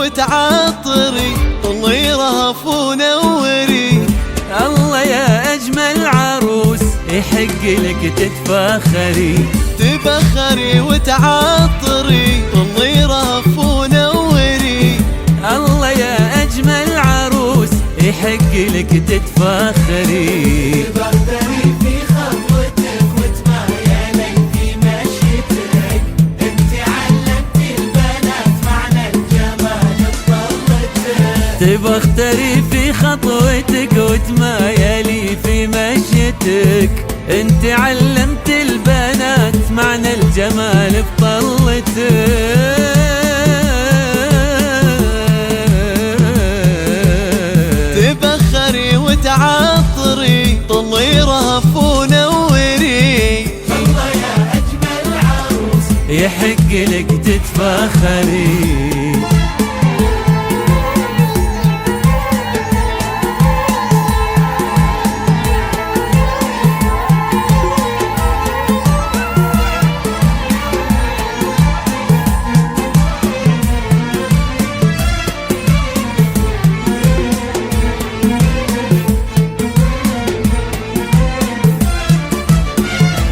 وتعطري طلي رهف ونوري. الله يا أجمل عروس يحق لك تتفاخري، تبخري وتعطري طلي رهف ونوري. الله يا أجمل عروس يحق لك تتفاخري. تبختري في خطوتك وتميلي في مشيتك، انت علمتي البنات معنى الجمال بطلتك. تبختري في خطوتك وتمايلي في مشيتك، انت علمت البنات معنى الجمال بطلتك. تبخري وتعطري طلي رهف ونوري. الله يا أجمل عروس يحق لك تتفاخري.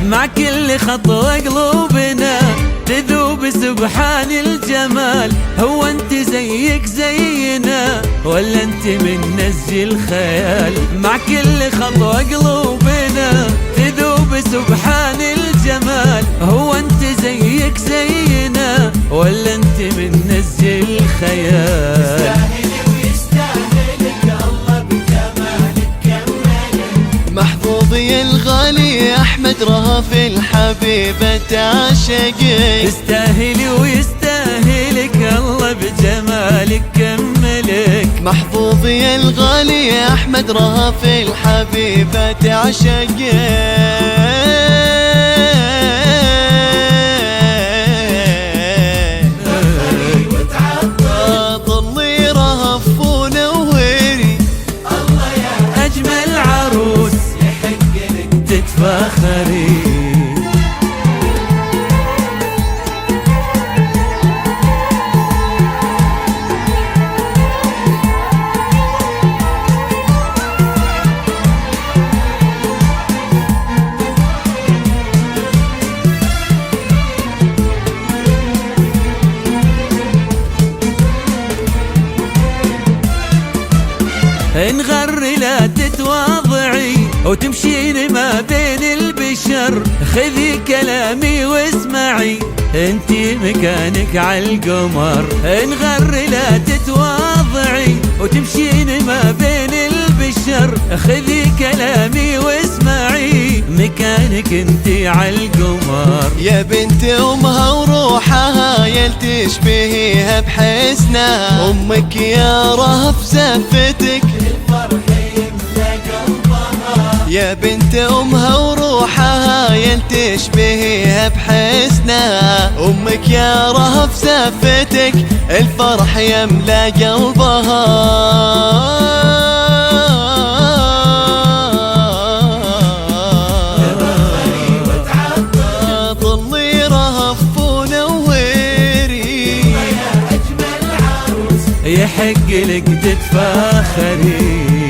مع كل خطوة قلوبنا تذوب سبحان الجمال. هو انت زيك زينا ولا انت من نسج الخيال؟ مع كل خطوة قلوبنا تذوب سبحان الجمال. هو انت زيك زينا ولا انت من نسج الخيال؟ يستاهلي ويستاهلك الله بجمالك كملك. محظوظي الغالي أحمد رهف الحبيبة تعشقك. تستاهلي ويستاهلك الله بجمالك كملك. محظوظي الغالي أحمد رهف الحبيبة تعشقك. طلي رهف ونوري. الله يا أجمل عروس يحق لك تتفاخري. انغر لا تتواضعي وتمشين ما بين البشر. خذي كلامي واسمعي انتي مكانك عالقمر. انغر لا تتواضعي وتمشين ما بين البشر. خذي كلامي واسمعي مكانك انتي عالقمر. يا بنت أمها وروحها يل تشبهيها بحسنها. أمك يا رهف زفتك الفرح يملى قلبها. يا بنت أمها وروحها يل تشبهيها بحسنها. أمك يا رهف زفتك الفرح يملى قلبها. طلي رهف ونوري. يا أجمل عروس يحق لك تتفاخري.